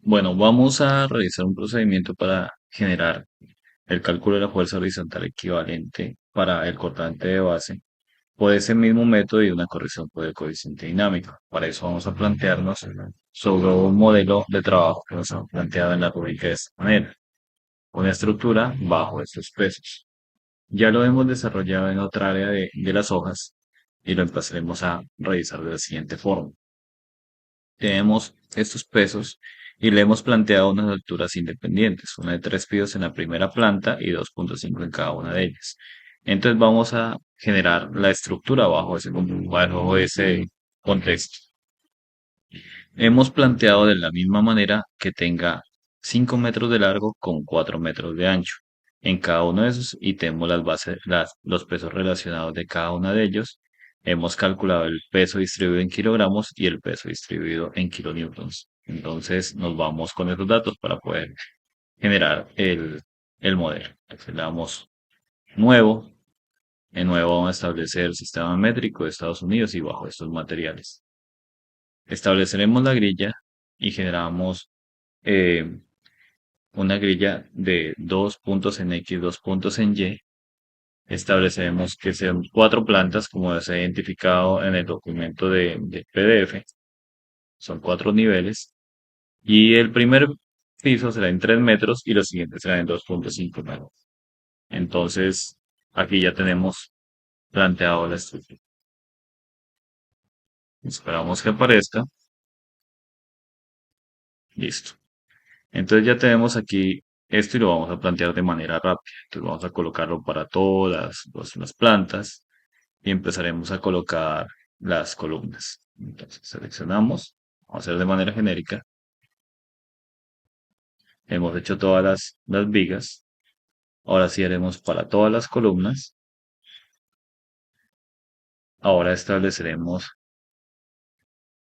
Bueno, vamos a realizar un procedimiento para generar el cálculo de la fuerza horizontal equivalente para el cortante de base por ese mismo método y una corrección por el coeficiente dinámico. Para eso vamos a plantearnos sobre un modelo de trabajo que nos han planteado en la rúbrica de esta manera, una estructura bajo estos pesos. Ya lo hemos desarrollado en otra área de las hojas y lo empezaremos a revisar de la siguiente forma. Tenemos estos pesos y le hemos planteado unas alturas independientes, una de 3 pisos en la primera planta y 2,5 en cada una de ellas. Entonces vamos a generar la estructura bajo ese contexto. Hemos planteado de la misma manera que tenga 5 metros de largo con 4 metros de ancho en cada uno de esos y tenemos las bases, los pesos relacionados de cada uno de ellos. Hemos calculado el peso distribuido en kilogramos y el peso distribuido en kilonewtons. Entonces nos vamos con esos datos para poder generar el modelo. Entonces le damos nuevo. En nuevo vamos a establecer el sistema métrico de Estados Unidos y bajo estos materiales. Estableceremos la grilla y generamos eh, una grilla de 2 puntos en X, 2 puntos en Y. Estableceremos que sean 4 plantas, como se ha identificado en el documento de PDF. Son 4 niveles. Y el primer piso será en 3 metros y los siguientes serán en 2,5 metros. Entonces, aquí ya tenemos planteado la estructura. Esperamos que aparezca. Listo. Entonces ya tenemos aquí esto y lo vamos a plantear de manera rápida. Entonces vamos a colocarlo para todas las plantas y empezaremos a colocar las columnas. Entonces seleccionamos, vamos a hacer de manera genérica. Hemos hecho todas las vigas. Ahora sí haremos para todas las columnas. Ahora estableceremos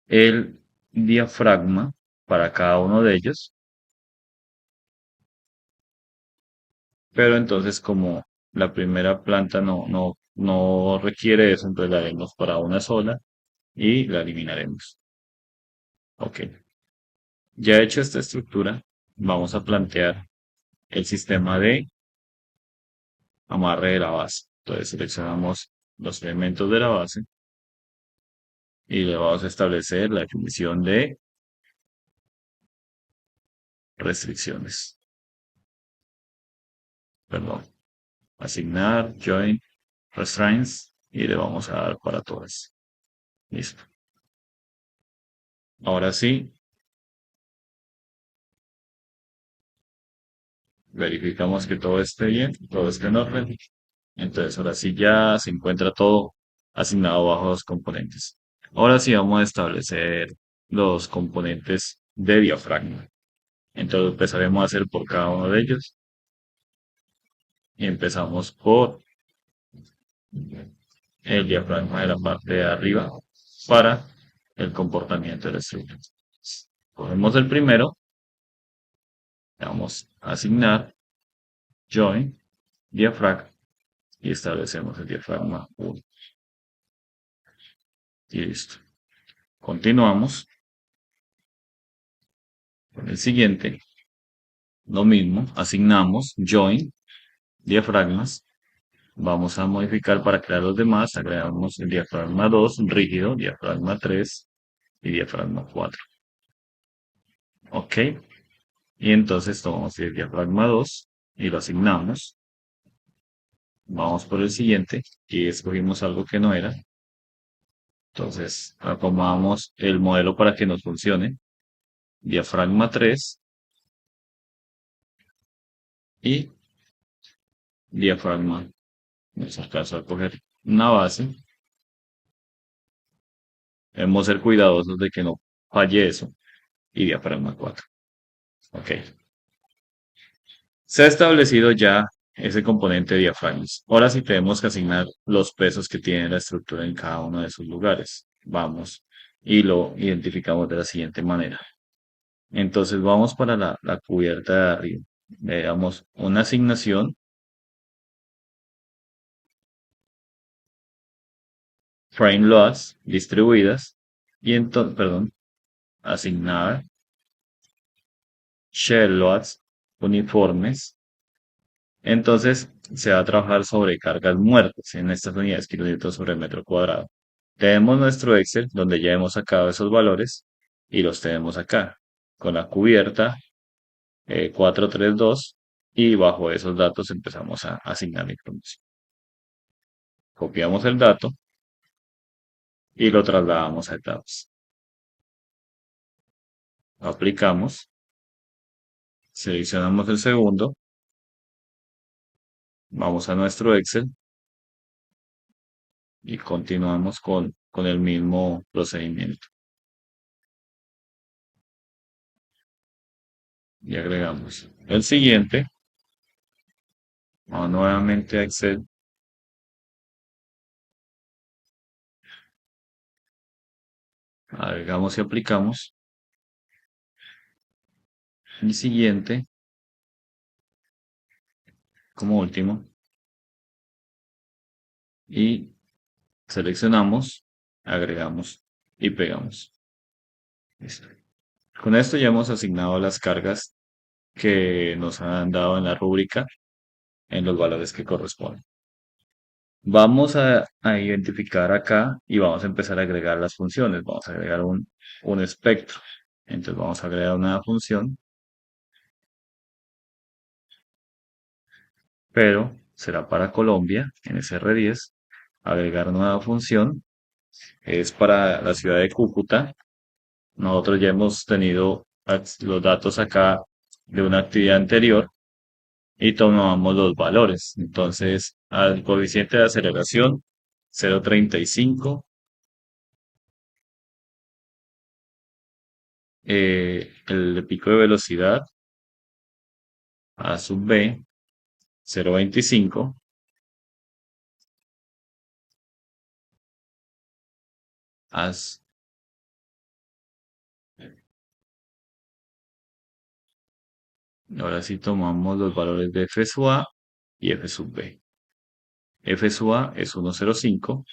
el diafragma para cada uno de ellos. Pero entonces como la primera planta no requiere eso, entonces la haremos para una sola y la eliminaremos. Ok. Ya hecho esta estructura, vamos a plantear el sistema de amarre de la base. Entonces seleccionamos los elementos de la base y le vamos a establecer la definición de restricciones. Perdón. Asignar, join, restraints y le vamos a dar para todas. Listo. Ahora sí, verificamos que todo esté bien, todo esté en orden. Entonces, ahora sí ya se encuentra todo asignado bajo los componentes. Ahora sí vamos a establecer los componentes de diafragma. Entonces empezaremos a hacer por cada uno de ellos. Y empezamos por el diafragma de la parte de arriba para el comportamiento de la estructura. Cogemos el primero, le vamos a asignar join, diafragma y establecemos el diafragma 1. Y listo. Continuamos con el siguiente. Lo mismo, asignamos join, diafragmas. Vamos a modificar para crear los demás. Agregamos el diafragma 2 rígido, diafragma 3 y diafragma 4. Ok. Y entonces tomamos el diafragma 2 y lo asignamos. Vamos por el siguiente y escogimos algo que no era. Entonces acomodamos el modelo para que nos funcione. Diafragma 3 y diafragma. Vamos a caso a coger una base. Debemos ser cuidadosos de que no falle eso. Y diafragma 4. Ok. Se ha establecido ya ese componente de diafragmas. Ahora sí tenemos que asignar los pesos que tiene la estructura en cada uno de sus lugares. Vamos y lo identificamos de la siguiente manera. Entonces vamos para la cubierta de arriba. Le damos una asignación, frame loads distribuidas y entonces, perdón, asignar shell loads uniformes. Entonces se va a trabajar sobre cargas muertas en estas unidades kilonewton sobre metro cuadrado. Tenemos nuestro Excel donde ya hemos sacado esos valores y los tenemos acá con la cubierta 432 y bajo esos datos empezamos a asignar la información. Copiamos el dato y lo trasladamos a etapas. Aplicamos, seleccionamos el segundo, vamos a nuestro Excel y continuamos con el mismo procedimiento. Y agregamos el siguiente, vamos nuevamente a Excel, agregamos y aplicamos. El siguiente, como último, y seleccionamos, agregamos y pegamos. Listo. Con esto ya hemos asignado las cargas que nos han dado en la rúbrica en los valores que corresponden. Vamos a identificar acá y vamos a empezar a agregar las funciones. Vamos a agregar un espectro. Entonces vamos a agregar una función, pero será para Colombia en SR10. Agregar nueva función es para la ciudad de Cúcuta. Nosotros ya hemos tenido los datos acá de una actividad anterior y tomamos los valores. Entonces, al coeficiente de aceleración 0,35, el pico de velocidad A sub B 0,25, as- ahora sí tomamos los valores de F sub A y F sub B. F sub A es 1,05,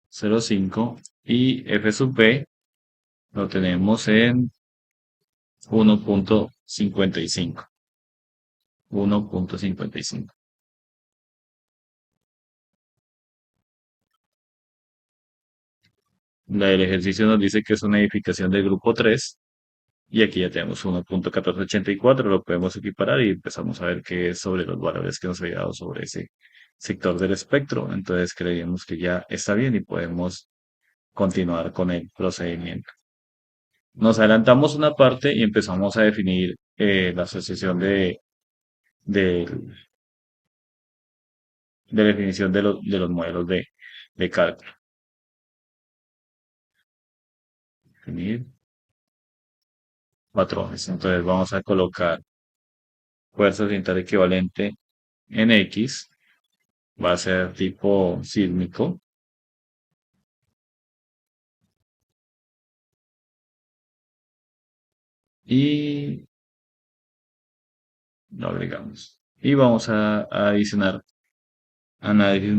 0,5 y F sub B lo tenemos en 1,55. 1,55. El ejercicio nos dice que es una edificación del grupo 3 y aquí ya tenemos 1,1484, lo podemos equiparar y empezamos a ver qué es sobre los valores que nos había dado sobre ese sector del espectro. Entonces creemos que ya está bien y podemos continuar con el procedimiento. Nos adelantamos una parte y empezamos a definir la asociación de, de definición de los modelos de cálculo. Definir patrones. Entonces vamos a colocar fuerza oriental equivalente en X, va a ser tipo sísmico y lo agregamos. Y vamos a adicionar análisis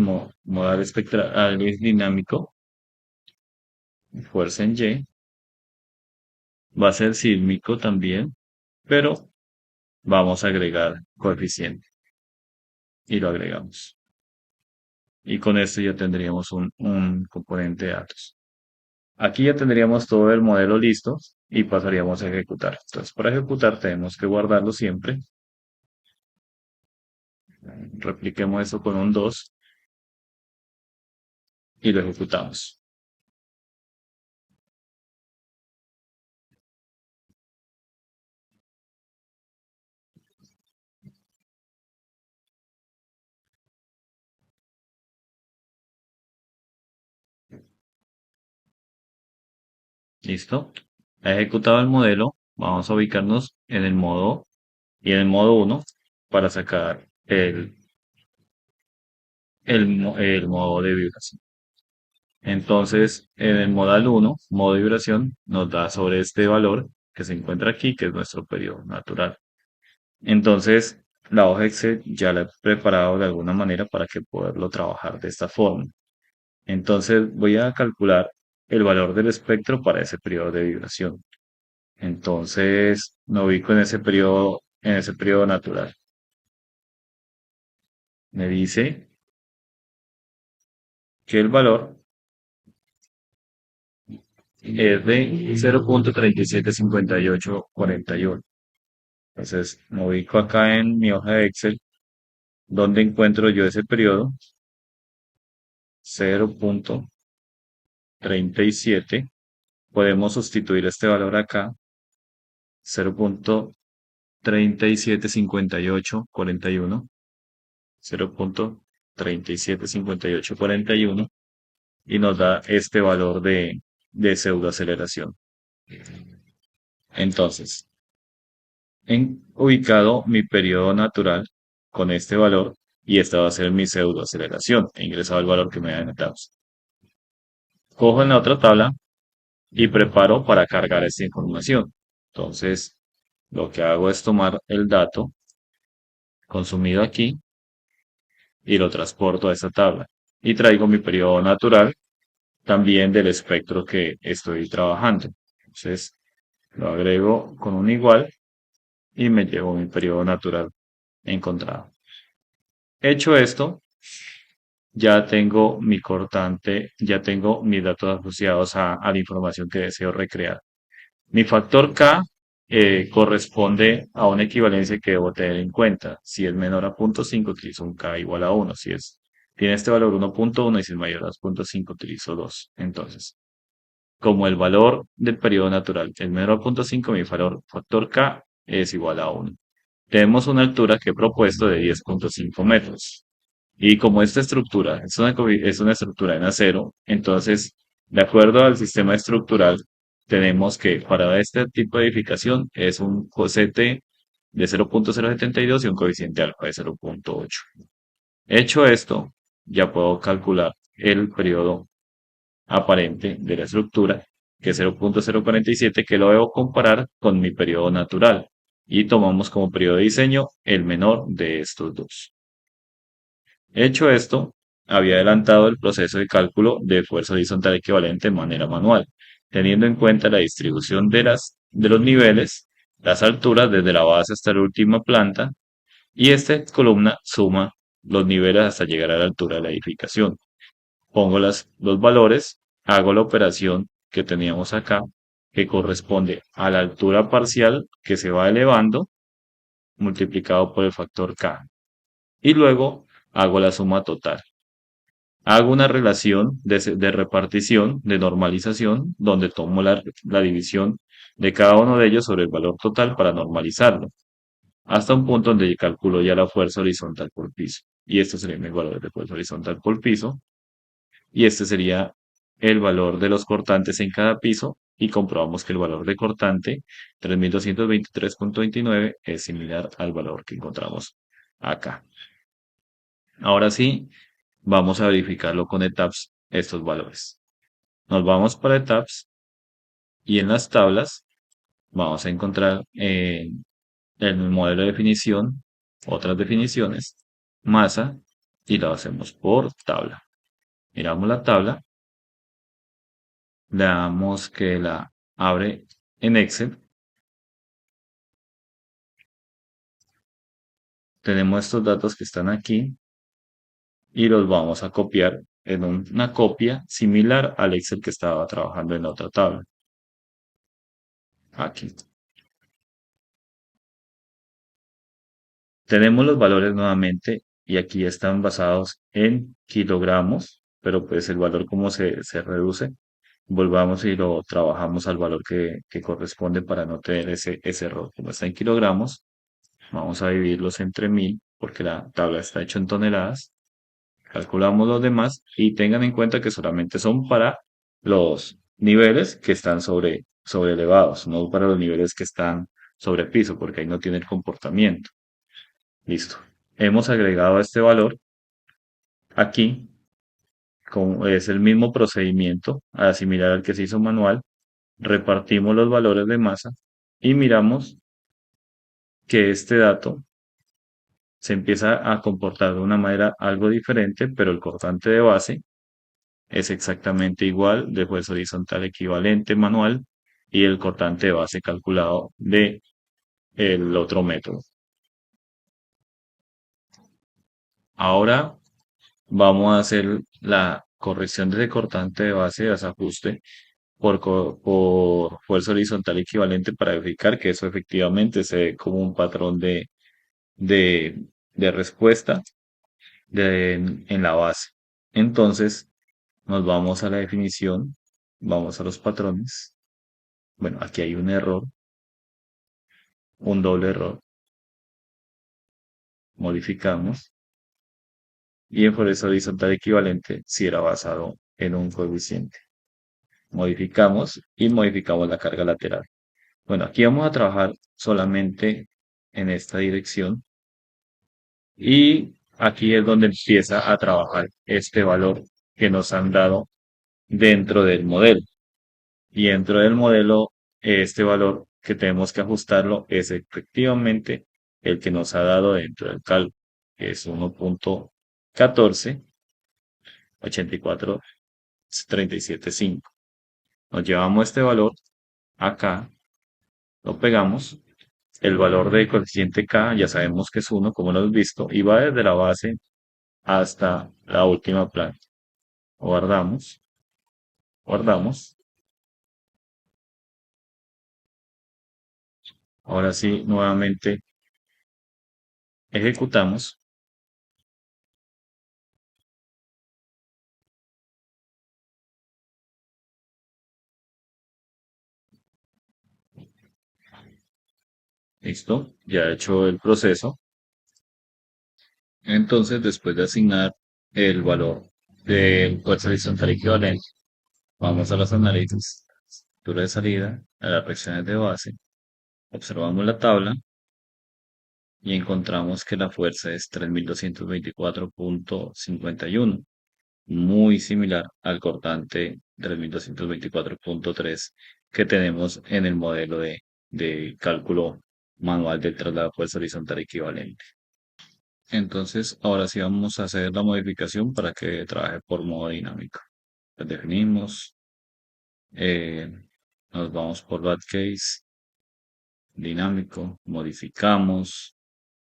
modal espectral, análisis dinámico, fuerza en Y, va a ser sísmico también, pero vamos a agregar coeficiente y lo agregamos. Y con esto ya tendríamos un componente de datos. Aquí ya tendríamos todo el modelo listo y pasaríamos a ejecutar. Entonces, para ejecutar tenemos que guardarlo siempre. Repliquemos esto con un 2 y lo ejecutamos. ¿Listo? Ha ejecutado el modelo. Vamos a ubicarnos en el modo y en el modo 1 para sacar el modo de vibración. Entonces, en el modal 1, modo de vibración, nos da sobre este valor que se encuentra aquí, que es nuestro periodo natural. Entonces, la hoja Excel ya la he preparado de alguna manera para que poderlo trabajar de esta forma. Entonces, voy a calcular el valor del espectro para ese periodo de vibración. Entonces, me ubico en ese periodo natural. Me dice que el valor es de 0.375841. Entonces, me ubico acá en mi hoja de Excel, donde encuentro yo ese periodo, 0.37. Podemos sustituir este valor acá, 0.375841, 0.375841, y nos da este valor de pseudoaceleración. Entonces, ubicado mi periodo natural con este valor, y esta va a ser mi pseudoaceleración. He ingresado el valor que me da en tabs. Cojo en la otra tabla y preparo para cargar esta información. Entonces, lo que hago es tomar el dato consumido aquí y lo transporto a esta tabla. Y traigo mi periodo natural también del espectro que estoy trabajando. Entonces, lo agrego con un igual y me llevo mi periodo natural encontrado. Hecho esto, ya tengo mi cortante, ya tengo mis datos asociados a la información que deseo recrear. Mi factor K corresponde a una equivalencia que debo tener en cuenta. Si es menor a 0.5, utilizo un K igual a 1. Tiene este valor 1.1 y si es mayor a 2.5, utilizo 2. Entonces, como el valor del periodo natural es menor a 0.5, mi factor K es igual a 1. Tenemos una altura que he propuesto de 10.5 metros. Y como esta estructura es una estructura en acero, entonces, de acuerdo al sistema estructural, tenemos que para este tipo de edificación es un cosete de 0.072 y un coeficiente alfa de 0.8. Hecho esto, ya puedo calcular el periodo aparente de la estructura, que es 0.047, que lo debo comparar con mi periodo natural. Y tomamos como periodo de diseño el menor de estos dos. Hecho esto, había adelantado el proceso de cálculo de fuerza horizontal equivalente de manera manual, teniendo en cuenta la distribución de los niveles, las alturas desde la base hasta la última planta, y esta columna suma los niveles hasta llegar a la altura de la edificación. Pongo los valores, hago la operación que teníamos acá, que corresponde a la altura parcial que se va elevando, multiplicado por el factor K. Y luego hago la suma total. Hago una relación de repartición, de normalización, donde tomo la división de cada uno de ellos sobre el valor total para normalizarlo, hasta un punto donde calculo ya la fuerza horizontal por piso. Y este sería mi valor de fuerza horizontal por piso. Y este sería el valor de los cortantes en cada piso. Y comprobamos que el valor de cortante, 3223.29, es similar al valor que encontramos acá. Ahora sí, vamos a verificarlo con ETABS, estos valores. Nos vamos para ETABS y en las tablas vamos a encontrar el modelo de definición, otras definiciones, masa, y lo hacemos por tabla. Miramos la tabla, le damos que la abre en Excel. Tenemos estos datos que están aquí y los vamos a copiar en una copia similar al Excel que estaba trabajando en la otra tabla. Aquí. Tenemos los valores nuevamente y aquí están basados en kilogramos, pero pues el valor como se reduce, volvamos y lo trabajamos al valor que corresponde para no tener ese error. Como está en kilogramos, vamos a dividirlos entre 1000 porque la tabla está hecha en toneladas. Calculamos los demás y tengan en cuenta que solamente son para los niveles que están sobre elevados, no para los niveles que están sobre piso, porque ahí no tiene el comportamiento. Listo. Hemos agregado este valor aquí, como es el mismo procedimiento, similar al que se hizo manual. Repartimos los valores de masa y miramos que este dato se empieza a comportar de una manera algo diferente, pero el cortante de base es exactamente igual de fuerza horizontal equivalente manual y el cortante de base calculado de el otro método. Ahora vamos a hacer la corrección de ese cortante de base de desajuste por fuerza horizontal equivalente para verificar que eso efectivamente se ve como un patrón de, de respuesta en la base. Entonces, nos vamos a la definición, vamos a los patrones. Bueno, aquí hay un error, un doble error. Modificamos y en fuerza horizontal equivalente si era basado en un coeficiente. Modificamos y modificamos la carga lateral. Bueno, aquí vamos a trabajar solamente en esta dirección y aquí es donde empieza a trabajar este valor que nos han dado dentro del modelo. Y dentro del modelo, este valor que tenemos que ajustarlo es efectivamente el que nos ha dado dentro del cálculo, que es 1.148437.5. Nos llevamos este valor acá, lo pegamos. El valor de coeficiente K ya sabemos que es 1, como lo hemos visto, y va desde la base hasta la última planta. Guardamos, guardamos. Ahora sí, nuevamente ejecutamos. Listo, ya he hecho el proceso. Entonces, después de asignar el valor del fuerza horizontal equivalente, vamos a los análisis, estructura de salida, a las reacciones de base, observamos la tabla y encontramos que la fuerza es 3224.51, muy similar al cortante 3224.3 que tenemos en el modelo de cálculo manual del traslado de fuerza horizontal equivalente. Entonces, ahora sí vamos a hacer la modificación para que trabaje por modo dinámico. Pues definimos, eh, nos vamos por bad case, dinámico, modificamos,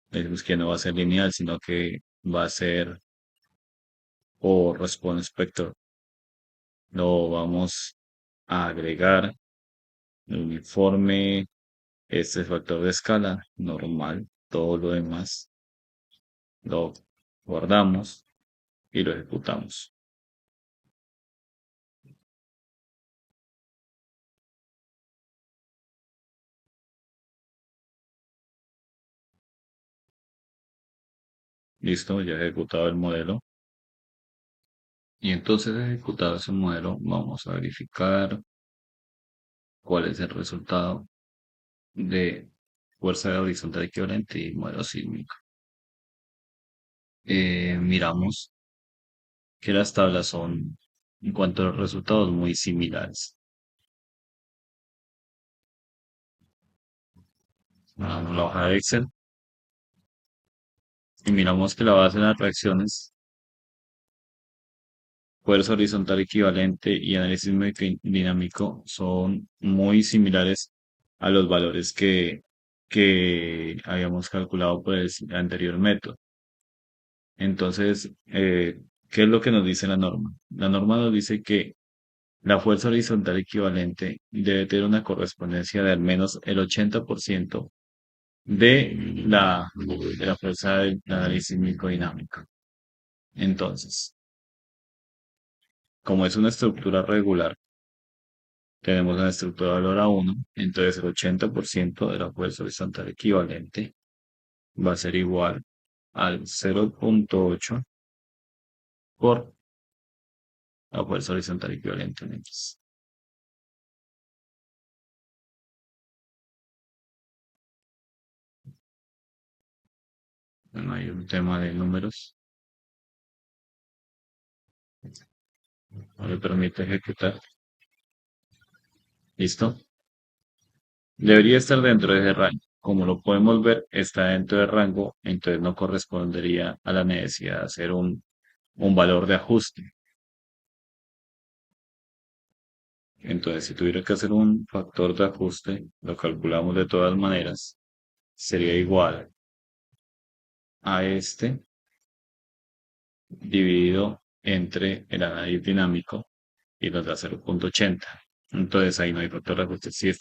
decimos que no va a ser lineal, sino que va a ser por response vector. Lo vamos a agregar el uniforme, este factor de escala, normal, todo lo demás lo guardamos y lo ejecutamos. Listo, ya he ejecutado el modelo. Y entonces ejecutado ese modelo, vamos a verificar cuál es el resultado de fuerza horizontal equivalente y modelo sísmico. Miramos que las tablas son, en cuanto a los resultados, muy similares. Vamos a la hoja de Excel y miramos que la base de las reacciones, fuerza horizontal equivalente y análisis dinámico son muy similares a los valores que habíamos calculado por el anterior método. Entonces, ¿qué es lo que nos dice la norma? La norma nos dice que la fuerza horizontal equivalente debe tener una correspondencia de al menos el 80% de la fuerza del análisis microdinámico. Entonces, como es una estructura regular, tenemos una estructura de valor a 1, entonces el 80% de la fuerza horizontal equivalente va a ser igual al 0.8 por la fuerza horizontal equivalente en X. Bueno, hay un tema de números. No le permite ejecutar. ¿Listo? Debería estar dentro de ese rango. Como lo podemos ver, está dentro del rango, entonces no correspondería a la necesidad de hacer un valor de ajuste. Entonces, si tuviera que hacer un factor de ajuste, lo calculamos de todas maneras, sería igual a este dividido entre el análisis dinámico y nos da 0,80. Entonces ahí no hay factor de ajuste. Si